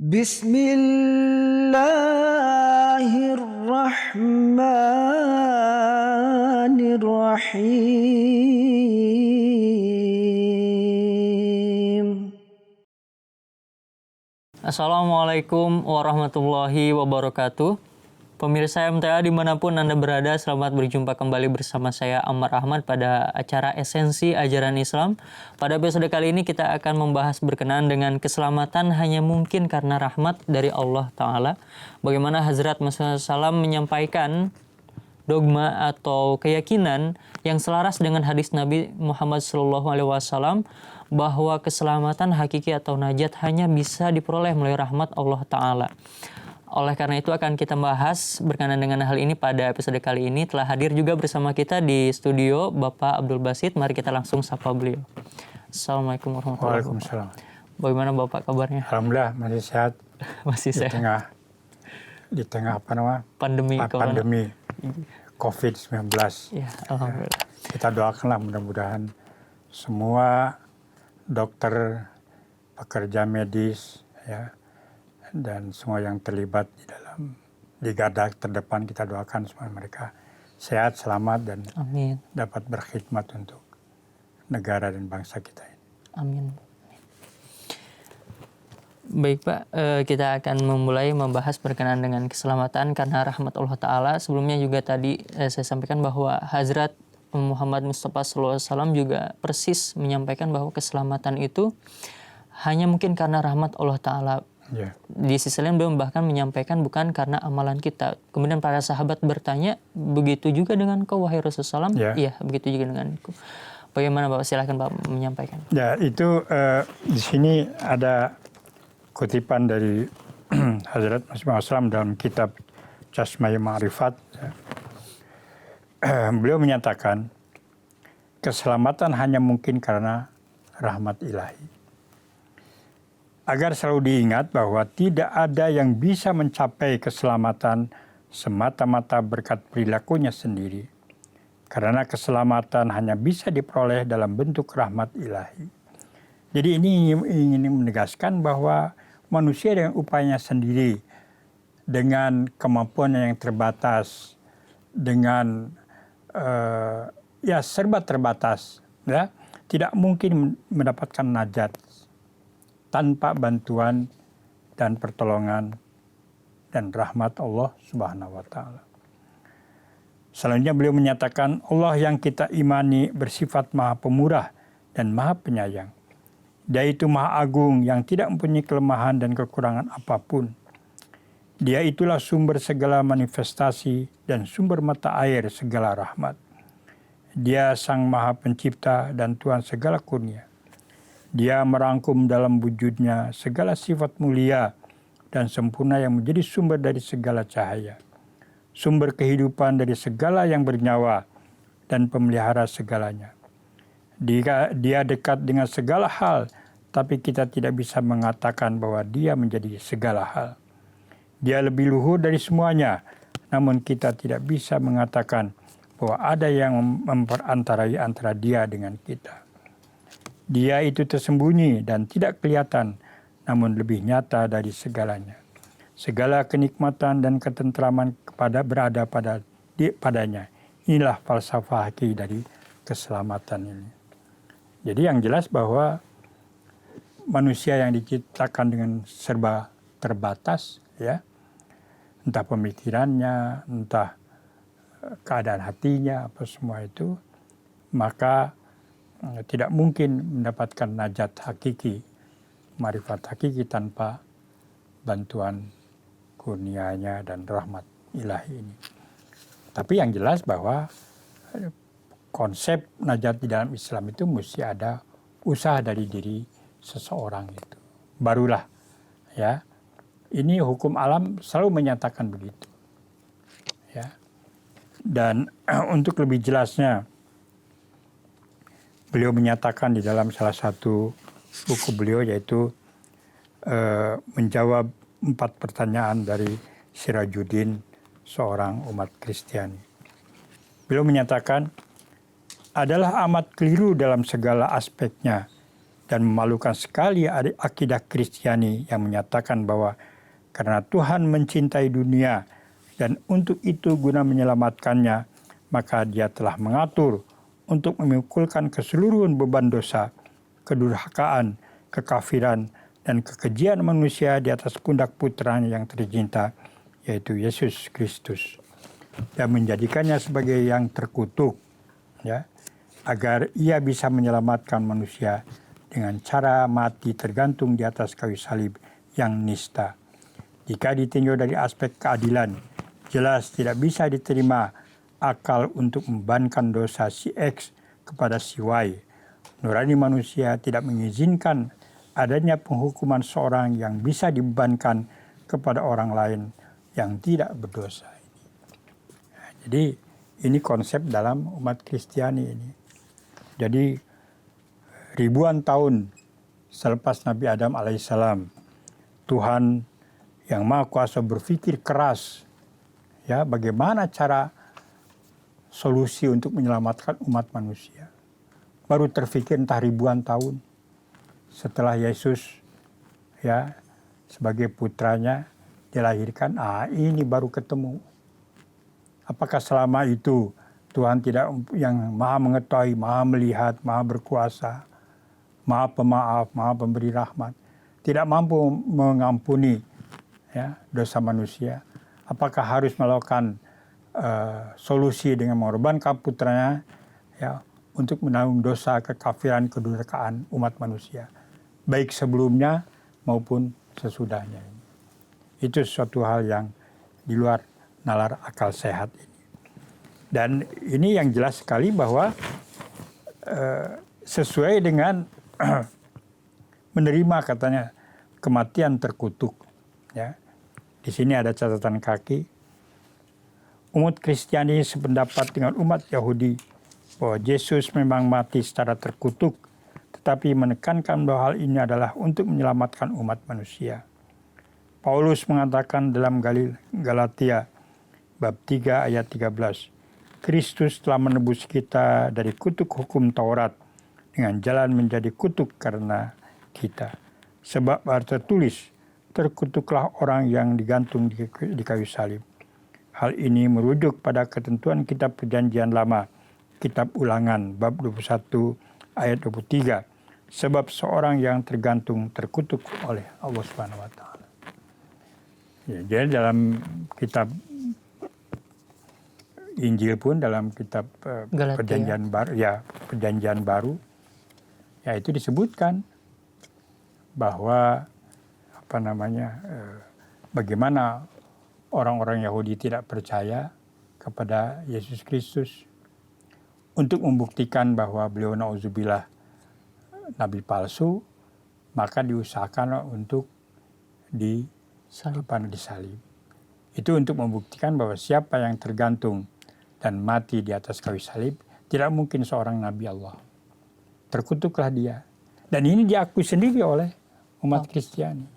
Bismillahirrahmanirrahim. Assalamualaikum warahmatullahi wabarakatuh. Pemirsa MTA dimanapun Anda berada, selamat berjumpa kembali bersama saya Ammar Ahmad pada acara Esensi Ajaran Islam. Pada episode kali ini kita akan membahas berkenaan dengan keselamatan hanya mungkin karena rahmat dari Allah Ta'ala. Bagaimana Hazrat Masya Salam menyampaikan dogma atau keyakinan yang selaras dengan hadis Nabi Muhammad SAW bahwa keselamatan hakiki atau najat hanya bisa diperoleh melalui rahmat Allah Ta'ala. Oleh karena itu akan kita bahas berkenaan dengan hal ini pada episode kali ini. Telah hadir juga bersama kita di studio Bapak Abdul Basit. Mari kita langsung sapa beliau. Assalamualaikum warahmatullahi wabarakatuh. Waalaikumsalam. Bagaimana Bapak kabarnya? Alhamdulillah masih sehat. Masih sehat. Di tengah apa namanya? Pandemi COVID-19. Ya, alhamdulillah. Kita doakanlah mudah-mudahan semua dokter, pekerja medis, ya, dan semua yang terlibat di garda terdepan, kita doakan semua mereka sehat, selamat, dan Amin. dapat berkhidmat untuk negara dan bangsa kita ini. Amin. Baik Pak, kita akan memulai membahas berkenaan dengan keselamatan karena rahmat Allah Ta'ala. Sebelumnya juga tadi saya sampaikan bahwa Hazrat Muhammad Mustafa SAW juga persis menyampaikan bahwa keselamatan itu hanya mungkin karena rahmat Allah Ta'ala. Yeah. Di sisi lain beliau bahkan menyampaikan bukan karena amalan kita. Kemudian para sahabat bertanya, begitu juga dengan kau wahai Rasulullah SAW? Iya, begitu juga denganku. Bagaimana Bapak? Silakan Bapak menyampaikan. Ya, itu di sini ada kutipan dari Hazrat Masya SAW dalam kitab Jasmai Ma'rifat. Beliau menyatakan, keselamatan hanya mungkin karena rahmat ilahi. Agar selalu diingat bahwa tidak ada yang bisa mencapai keselamatan semata-mata berkat perilakunya sendiri. Karena keselamatan hanya bisa diperoleh dalam bentuk rahmat ilahi. Jadi ini ingin menegaskan bahwa manusia dengan upayanya sendiri, dengan kemampuannya yang terbatas, dengan serba terbatas, ya, tidak mungkin mendapatkan najat tanpa bantuan dan pertolongan dan rahmat Allah Subhanahu wa Ta'ala. Selanjutnya beliau menyatakan, Allah yang kita imani bersifat Maha Pemurah dan Maha Penyayang. Dia itu Maha Agung yang tidak mempunyai kelemahan dan kekurangan apapun. Dia itulah sumber segala manifestasi dan sumber mata air segala rahmat. Dia Sang Maha Pencipta dan Tuhan segala kurnia. Dia merangkum dalam wujudnya segala sifat mulia dan sempurna yang menjadi sumber dari segala cahaya. Sumber kehidupan dari segala yang bernyawa dan pemelihara segalanya. Dia dekat dengan segala hal, tapi kita tidak bisa mengatakan bahwa dia menjadi segala hal. Dia lebih luhur dari semuanya, namun kita tidak bisa mengatakan bahwa ada yang memperantarai antara dia dengan kita. Dia itu tersembunyi dan tidak kelihatan, namun lebih nyata dari segalanya. Segala kenikmatan dan ketentraman berada padanya. Inilah falsafah hakiki dari keselamatan ini. Jadi yang jelas bahwa manusia yang diciptakan dengan serba terbatas, ya, entah pemikirannya, entah keadaan hatinya, apa semua itu, maka tidak mungkin mendapatkan najat hakiki, marifat hakiki tanpa bantuan kurnianya dan rahmat ilahi ini. Tapi yang jelas bahwa konsep najat di dalam Islam itu mesti ada usaha dari diri seseorang itu. Barulah, ya, ini hukum alam selalu menyatakan begitu. Ya. Dan untuk lebih jelasnya, beliau menyatakan di dalam salah satu buku beliau, yaitu menjawab 4 pertanyaan dari Sirajuddin, seorang umat Kristiani. Beliau menyatakan, adalah amat keliru dalam segala aspeknya Dan memalukan sekali ada akidah Kristiani yang menyatakan bahwa karena Tuhan mencintai dunia dan untuk itu guna menyelamatkannya, maka Dia telah mengatur untuk memikulkan keseluruhan beban dosa, kedurhakaan, kekafiran, dan kekejian manusia di atas pundak putranya yang tercinta, yaitu Yesus Kristus, dan menjadikannya sebagai yang terkutuk, ya, agar Ia bisa menyelamatkan manusia dengan cara mati tergantung di atas kayu salib yang nista. Jika ditinjau dari aspek keadilan, jelas tidak bisa diterima akal untuk membebankan dosa si X kepada si Y. Nurani manusia tidak mengizinkan adanya penghukuman seorang yang bisa dibebankan kepada orang lain yang tidak berdosa. Nah, jadi ini konsep dalam umat Kristiani ini. Jadi ribuan tahun selepas Nabi Adam alaihissalam, Tuhan yang Maha Kuasa berpikir keras, ya, bagaimana cara solusi untuk menyelamatkan umat manusia. Baru terfikir entah ribuan tahun setelah Yesus, ya, sebagai putranya dilahirkan, ini baru ketemu. Apakah selama itu Tuhan tidak, yang Maha mengetahui, Maha melihat, Maha berkuasa, Maha pemaaf, Maha pemberi rahmat, tidak mampu mengampuni, ya, dosa manusia? Apakah harus melakukan solusi dengan mengorbankan putranya, ya, untuk menanggung dosa, kekafiran, kedurhakaan umat manusia, baik sebelumnya maupun sesudahnya? Itu suatu hal yang di luar nalar akal sehat ini. Dan ini yang jelas sekali bahwa sesuai dengan menerima, katanya, kematian terkutuk, ya. Di sini ada catatan kaki. Umat Kristiani sependapat dengan umat Yahudi bahwa Yesus memang mati secara terkutuk, tetapi menekankan bahwa hal ini adalah untuk menyelamatkan umat manusia. Paulus mengatakan dalam Galatia bab 3 ayat 13, Kristus telah menebus kita dari kutuk hukum Taurat dengan jalan menjadi kutuk karena kita. Sebab tertulis, terkutuklah orang yang digantung di kayu salib. Hal ini merujuk pada ketentuan kitab Perjanjian Lama, kitab Ulangan bab 21 ayat 23. Sebab seorang yang tergantung terkutuk oleh Allah Subhanahu wa taala. Ya, jadi dalam kitab Injil pun, dalam kitab Perjanjian Baru, ya, Perjanjian Baru, ya, itu disebutkan bahwa bagaimana orang-orang Yahudi tidak percaya kepada Yesus Kristus. Untuk membuktikan bahwa beliau na'udzubillah nabi palsu, maka diusahakan untuk disalib. Itu untuk membuktikan bahwa siapa yang tergantung dan mati di atas kayu salib tidak mungkin seorang nabi Allah. Terkutuklah dia. Dan ini diakui sendiri oleh umat Kristiani.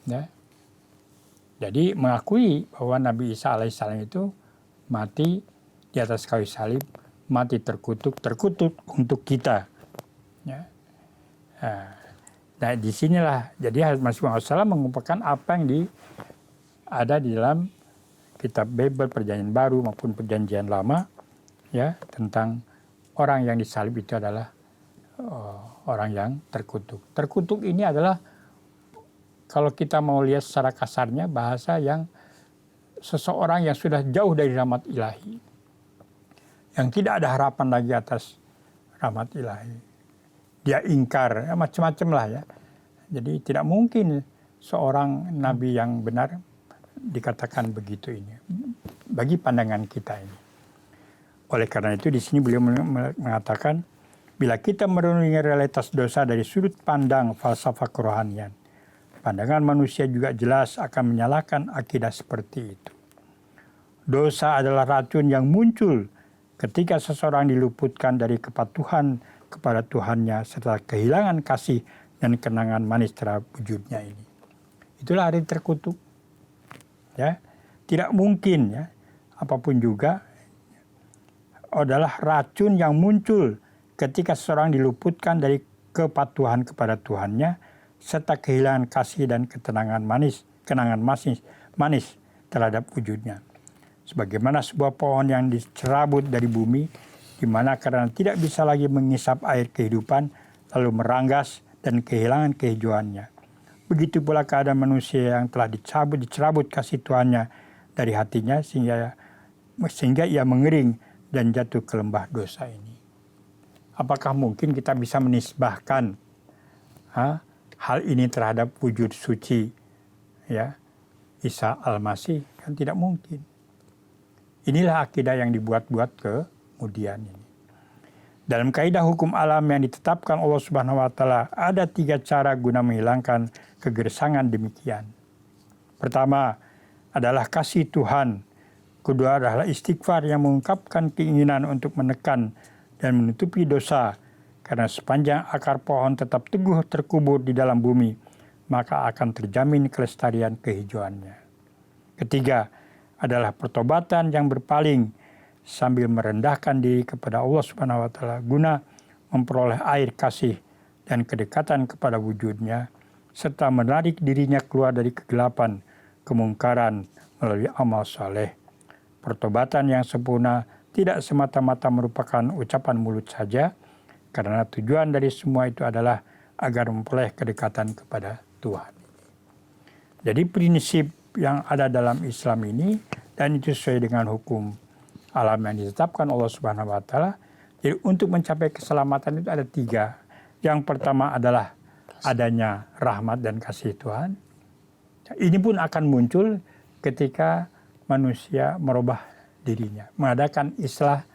Ya. Jadi mengakui bahwa Nabi Isa alaihissalam itu mati di atas kayu salib, mati terkutuk untuk kita. Ya. Nah, disinilah jadi Masih Muhammad mengumpulkan apa yang ada di dalam kitab Bible Perjanjian Baru maupun Perjanjian Lama, ya, tentang orang yang disalib itu adalah orang yang terkutuk. Terkutuk ini adalah, kalau kita mau lihat secara kasarnya, bahasa yang seseorang yang sudah jauh dari rahmat ilahi, yang tidak ada harapan lagi atas rahmat ilahi. Dia ingkar, ya, macam-macam lah, ya. Jadi tidak mungkin seorang nabi yang benar dikatakan begitu ini, bagi pandangan kita ini. Oleh karena itu di sini beliau mengatakan, bila kita merenungi realitas dosa dari sudut pandang falsafah kerohanian, pandangan manusia juga jelas akan menyalahkan akidah seperti itu. Dosa adalah racun yang muncul ketika seseorang diluputkan dari kepatuhan kepada Tuhannya serta kehilangan kasih dan kenangan manis terhadap wujudnya ini. Itulah arti terkutuk. Ya, tidak mungkin, ya, apapun juga adalah racun yang muncul ketika seseorang diluputkan dari kepatuhan kepada Tuhannya, serta kehilangan kasih dan kenangan manis terhadap wujudnya. Sebagaimana sebuah pohon yang dicerabut dari bumi, di mana karena tidak bisa lagi mengisap air kehidupan, lalu meranggas dan kehilangan kehijauannya. Begitu pula keadaan manusia yang telah dicerabut kasih Tuhannya dari hatinya, sehingga ia mengering dan jatuh ke lembah dosa ini. Apakah mungkin kita bisa menisbahkan hal ini terhadap wujud suci ya Isa Al-Masih? Kan tidak mungkin. Inilah akidah yang dibuat-buat kemudian ini. Dalam kaidah hukum alam yang ditetapkan Allah Subhanahu wa taala, ada 3 cara guna menghilangkan kegersangan demikian. Pertama adalah kasih Tuhan. Kedua adalah istighfar yang mengungkapkan keinginan untuk menekan dan menutupi dosa. Karena sepanjang akar pohon tetap teguh terkubur di dalam bumi, maka akan terjamin kelestarian kehijauannya. Ketiga adalah pertobatan yang berpaling sambil merendahkan diri kepada Allah Subhanahu wa taala guna memperoleh air kasih dan kedekatan kepada wujudnya, serta menarik dirinya keluar dari kegelapan, kemungkaran melalui amal saleh. Pertobatan yang sempurna tidak semata-mata merupakan ucapan mulut saja, karena tujuan dari semua itu adalah agar memperoleh kedekatan kepada Tuhan. Jadi prinsip yang ada dalam Islam ini, dan itu sesuai dengan hukum alam yang ditetapkan Allah Subhanahu wa taala. Jadi untuk mencapai keselamatan itu ada 3. Yang pertama adalah adanya rahmat dan kasih Tuhan. Ini pun akan muncul ketika manusia merubah dirinya, mengadakan islah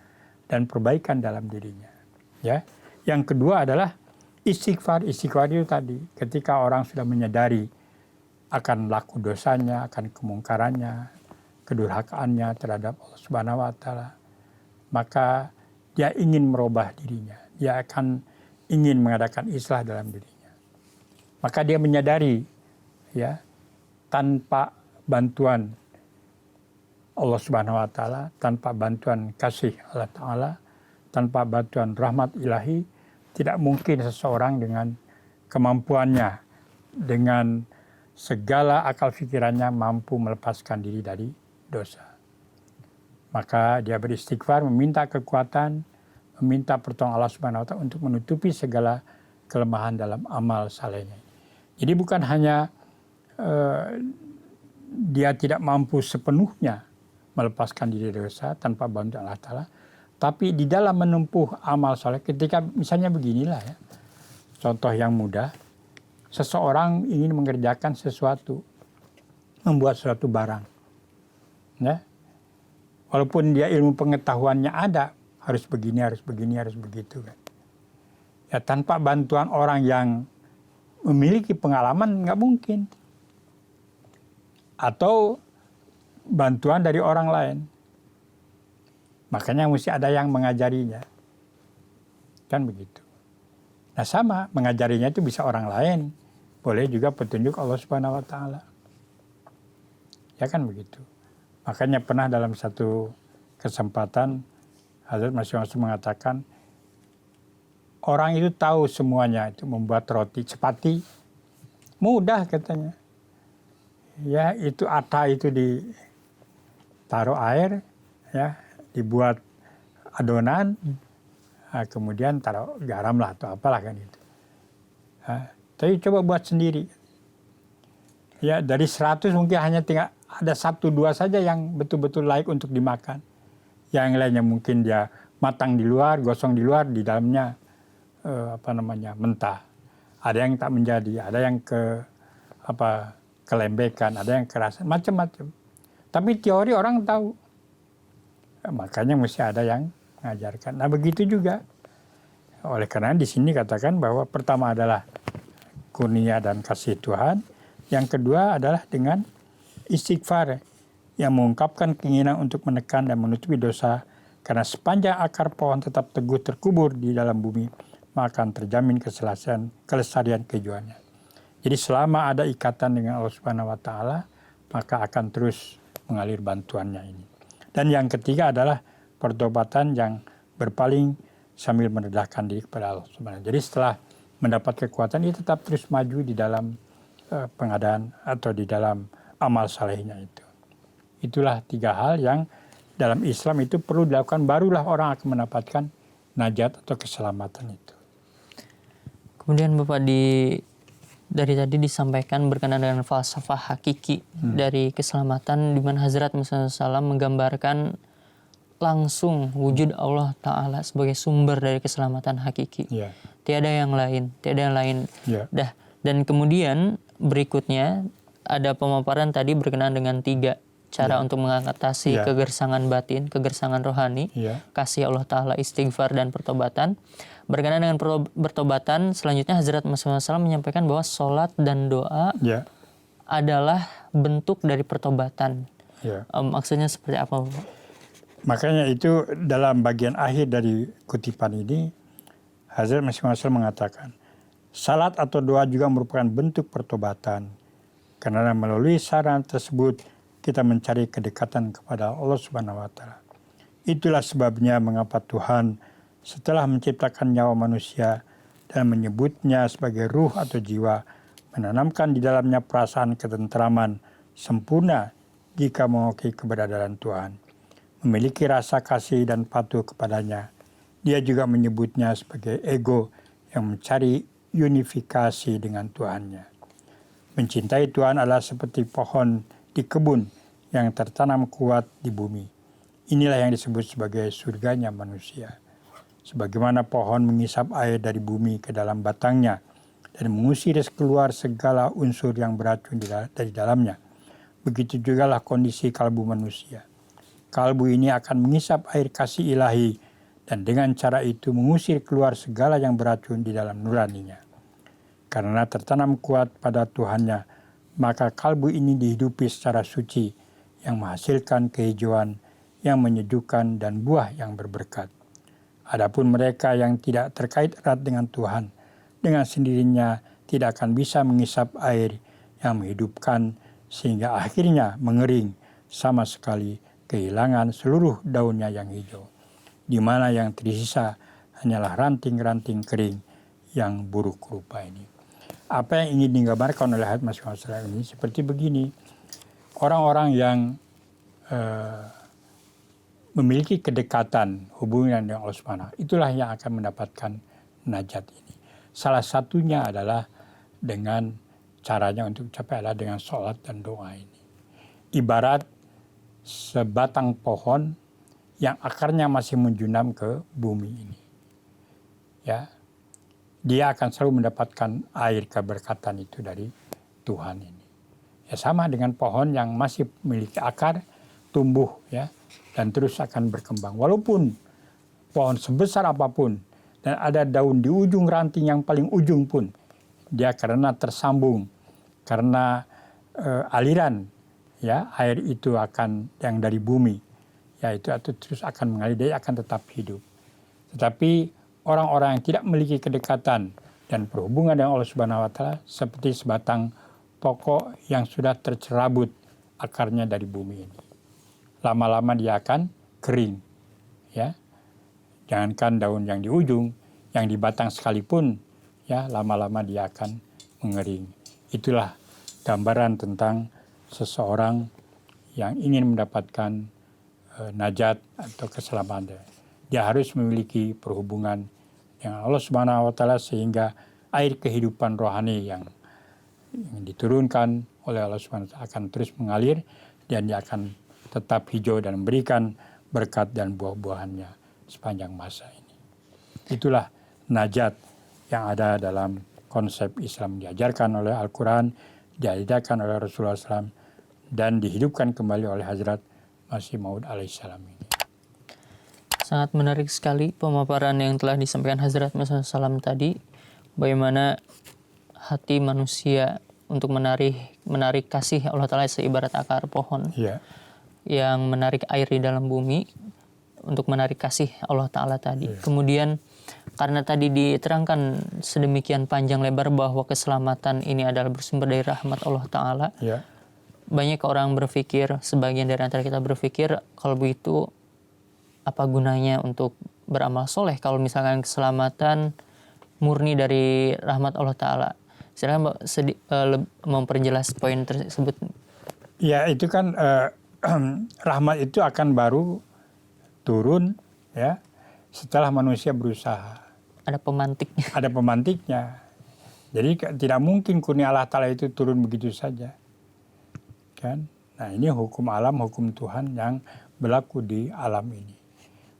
dan perbaikan dalam dirinya. Ya. Yang kedua adalah istighfar. Istighfar itu tadi, ketika orang sudah menyadari akan laku dosanya, akan kemungkarannya, kedurhakaannya terhadap Allah Subhanahu wa taala, maka dia ingin merubah dirinya. Dia akan ingin mengadakan islah dalam dirinya. Maka dia menyadari ya, tanpa bantuan Allah Subhanahu wa taala, tanpa bantuan kasih Allah taala, tanpa bantuan rahmat ilahi, tidak mungkin seseorang dengan kemampuannya, dengan segala akal pikirannya mampu melepaskan diri dari dosa. Maka dia beristighfar, meminta kekuatan, meminta pertolongan Allah Subhanahu wa taala untuk menutupi segala kelemahan dalam amal salehnya. Jadi bukan hanya dia tidak mampu sepenuhnya melepaskan diri dari dosa tanpa bantuan Allah taala, tapi di dalam menempuh amal saleh, ketika misalnya beginilah ya, contoh yang mudah, seseorang ingin mengerjakan sesuatu, membuat suatu barang, ya, walaupun dia ilmu pengetahuannya ada, harus begini, harus begini, harus begitu kan, ya tanpa bantuan orang yang memiliki pengalaman nggak mungkin, atau bantuan dari orang lain. Makanya mesti ada yang mengajarinya. Kan begitu. Nah sama, mengajarinya itu bisa orang lain. Boleh juga petunjuk Allah Subhanahu wa taala. Ya kan begitu. Makanya pernah dalam satu kesempatan Hazrat Masih Maksud mengatakan, orang itu tahu semuanya, itu membuat roti cepati. Mudah katanya. Ya itu ata itu ditaruh air, ya dibuat adonan, kemudian taruh garam lah atau apalah kan itu. Tapi coba buat sendiri. Ya dari 100 mungkin hanya tinggal ada 1-2 saja yang betul-betul layak untuk dimakan. Yang lainnya mungkin dia matang di luar, gosong di luar, di dalamnya mentah. Ada yang tak menjadi, ada yang kelembekan, ada yang kerasan, macam-macam. Tapi teori orang tahu. Makanya mesti ada yang mengajarkan. Nah begitu juga. Oleh karena di sini katakan bahwa pertama adalah kurnia dan kasih Tuhan. Yang kedua adalah dengan istighfar yang mengungkapkan keinginan untuk menekan dan menutupi dosa. Karena sepanjang akar pohon tetap teguh terkubur di dalam bumi, maka akan terjamin kelestarian kehijauannya. Jadi selama ada ikatan dengan Allah Subhanahu wa taala, maka akan terus mengalir bantuannya ini. Dan yang ketiga adalah pertobatan yang berpaling sambil merendahkan diri kepada Allah Subhanahu wa taala. Jadi setelah mendapat kekuatan, dia tetap terus maju di dalam pengadaan atau di dalam amal salehnya itu. Itulah 3 hal yang dalam Islam itu perlu dilakukan, barulah orang akan mendapatkan najat atau keselamatan itu. Kemudian Bapak dari tadi disampaikan berkenaan dengan falsafah hakiki dari keselamatan, di mana Hazrat Muhammad SAW menggambarkan langsung wujud Allah Ta'ala sebagai sumber dari keselamatan hakiki. Ya. Tiada yang lain. Ya. Dan kemudian berikutnya ada pemaparan tadi berkenaan dengan 3 cara untuk mengatasi kegersangan batin, kegersangan rohani, kasih Allah Ta'ala, istighfar, dan pertobatan. Berkenaan dengan pertobatan, selanjutnya Hazrat Muhammad SAW menyampaikan bahwa sholat dan doa adalah bentuk dari pertobatan. Maksudnya seperti apa, Bapak? Makanya itu dalam bagian akhir dari kutipan ini, Hazrat Muhammad SAW mengatakan, salat atau doa juga merupakan bentuk pertobatan. Karena melalui sarana tersebut, kita mencari kedekatan kepada Allah Subhanahu wa Ta'ala. Itulah sebabnya mengapa Tuhan setelah menciptakan nyawa manusia dan menyebutnya sebagai ruh atau jiwa, menanamkan di dalamnya perasaan ketentraman sempurna jika mengakui keberadaan Tuhan, memiliki rasa kasih dan patuh kepadanya. Dia juga menyebutnya sebagai ego yang mencari unifikasi dengan Tuhannya. Mencintai Tuhan adalah seperti pohon di kebun yang tertanam kuat di bumi. Inilah yang disebut sebagai surganya manusia. Sebagaimana pohon mengisap air dari bumi ke dalam batangnya dan mengusir keluar segala unsur yang beracun dari dalamnya, begitu jugalah kondisi kalbu manusia. Kalbu ini akan mengisap air kasih ilahi dan dengan cara itu mengusir keluar segala yang beracun di dalam nuraninya. Karena tertanam kuat pada Tuhannya, maka kalbu ini dihidupi secara suci yang menghasilkan kehijauan yang menyejukkan dan buah yang berberkat. Adapun mereka yang tidak terkait erat dengan Tuhan, dengan sendirinya tidak akan bisa mengisap air yang menghidupkan sehingga akhirnya mengering sama sekali, kehilangan seluruh daunnya yang hijau, di mana yang tersisa hanyalah ranting-ranting kering yang buruk rupa ini. Apa yang ingin digambarkan oleh Hazrat Masih Maud ini seperti begini. Orang-orang yang memiliki kedekatan hubungan dengan Allah Subhanahu, itulah yang akan mendapatkan najat ini. Salah satunya adalah dengan caranya untuk capai adalah dengan sholat dan doa ini. Ibarat sebatang pohon yang akarnya masih menjunam ke bumi ini. Ya, dia akan selalu mendapatkan air keberkatan itu dari Tuhan ini. Ya, sama dengan pohon yang masih memiliki akar, tumbuh ya, dan terus akan berkembang. Walaupun pohon sebesar apapun dan ada daun di ujung ranting yang paling ujung pun, dia karena tersambung, karena aliran ya air itu akan yang dari bumi, ya itu terus akan mengalir, dia akan tetap hidup. Tetapi orang-orang yang tidak memiliki kedekatan dan perhubungan dengan Allah Subhanahu wa Ta'ala seperti sebatang pokok yang sudah tercerabut akarnya dari bumi ini. Lama-lama dia akan kering. Ya. Jangankan daun yang di ujung, yang di batang sekalipun, ya lama-lama dia akan mengering. Itulah gambaran tentang seseorang yang ingin mendapatkan najat atau keselamatan. Dia harus memiliki perhubungan dengan Allah Subhanahu wa Ta'ala sehingga air kehidupan rohani yang diturunkan oleh Allah Subhanahu wa Ta'ala akan terus mengalir dan dia akan tetap hijau dan memberikan berkat dan buah-buahannya sepanjang masa ini. Itulah najat yang ada dalam konsep Islam, diajarkan oleh Al-Quran, diajarkan oleh Rasulullah SAW, dan dihidupkan kembali oleh Hazrat Masih Maud alaihissalam ini. Sangat menarik sekali pemaparan yang telah disampaikan Hazrat Masih SAW tadi, bagaimana hati manusia untuk menarik kasih Allah Ta'ala seibarat akar pohon yang menarik air di dalam bumi untuk menarik kasih Allah Ta'ala tadi. Kemudian karena tadi diterangkan sedemikian panjang lebar bahwa keselamatan ini adalah bersumber dari rahmat Allah Ta'ala, banyak orang berpikir, sebagian dari antara kita berpikir, kalau begitu apa gunanya untuk beramal soleh kalau misalkan keselamatan murni dari rahmat Allah Ta'ala. Silakan Pak memperjelas poin tersebut. Ya itu kan rahmat itu akan baru turun ya setelah manusia berusaha. Ada pemantiknya. Ada pemantiknya. Jadi tidak mungkin kurnia Allah Ta'ala itu turun begitu saja. Kan? Nah ini hukum alam, hukum Tuhan yang berlaku di alam ini.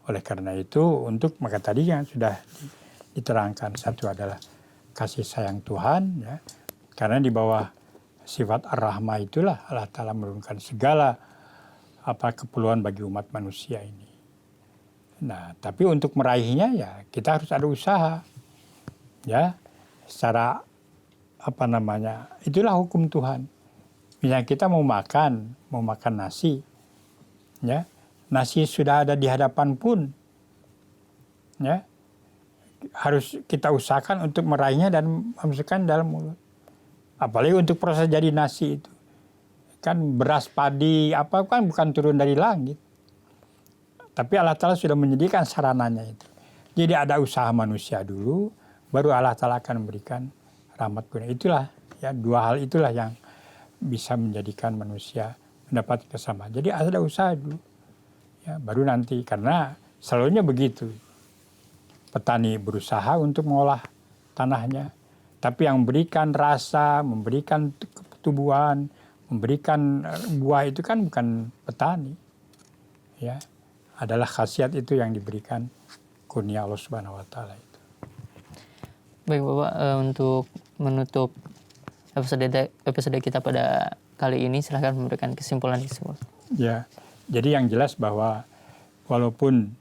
Oleh karena itu maka tadi yang sudah diterangkan, satu adalah kasih sayang Tuhan ya. Karena di bawah sifat ar-rahmah itulah Allah Ta'ala menurunkan segala keperluan bagi umat manusia ini. Nah, tapi untuk meraihnya ya kita harus ada usaha. Ya, secara itulah hukum Tuhan. Misalnya kita mau makan nasi. Ya. Nasi sudah ada di hadapan pun. Ya. Harus kita usahakan untuk meraihnya dan memasukkan dalam mulut. Apalagi untuk proses jadi nasi itu. Kan beras padi kan bukan turun dari langit. Tapi Allah Ta'ala sudah menyediakan sarananya itu. Jadi ada usaha manusia dulu, baru Allah Ta'ala akan memberikan rahmat kurnia. Itulah ya, dua hal itulah yang bisa menjadikan manusia mendapat kesamaan. Jadi ada usaha dulu. Ya, baru nanti, karena selalunya begitu. Petani berusaha untuk mengolah tanahnya. Tapi yang memberikan rasa, memberikan tumbuhan, memberikan buah itu kan bukan petani. Ya, adalah khasiat itu yang diberikan kurnia Allah Subhanahu wa Ta'ala itu. Baik Bapak, untuk menutup episode kita pada kali ini, silahkan memberikan kesimpulan. Ya, jadi yang jelas bahwa walaupun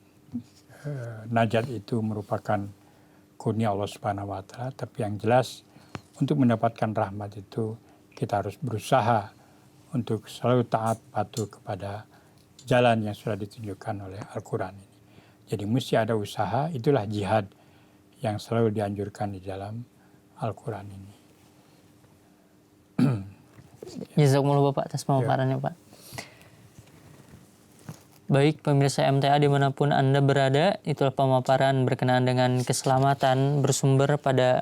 najat itu merupakan kurnia Allah Subhanahu wa Ta'ala, tapi yang jelas untuk mendapatkan rahmat itu kita harus berusaha untuk selalu taat patuh kepada jalan yang sudah ditunjukkan oleh Al-Quran ini. Jadi mesti ada usaha, itulah jihad yang selalu dianjurkan di dalam Al-Quran ini. Jazakumullah Bapak atas pemaparannya Pak. Baik pemirsa MTA dimanapun Anda berada, itulah pemaparan berkenaan dengan keselamatan bersumber pada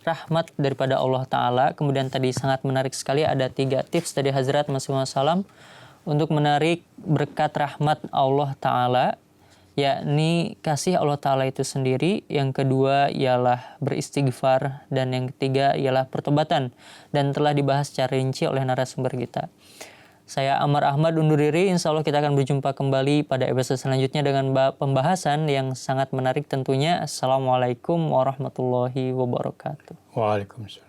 rahmat daripada Allah Ta'ala. Kemudian tadi sangat menarik sekali, ada 3 tips dari Hazrat Masih Salam untuk menarik berkat rahmat Allah Ta'ala, yakni kasih Allah Ta'ala itu sendiri. Yang kedua ialah beristighfar, dan yang ketiga ialah pertobatan, dan telah dibahas secara rinci oleh narasumber kita. Saya Ammar Ahmad undur diri, insya Allah kita akan berjumpa kembali pada episode selanjutnya dengan pembahasan yang sangat menarik tentunya. Assalamualaikum warahmatullahi wabarakatuh. Waalaikumsalam.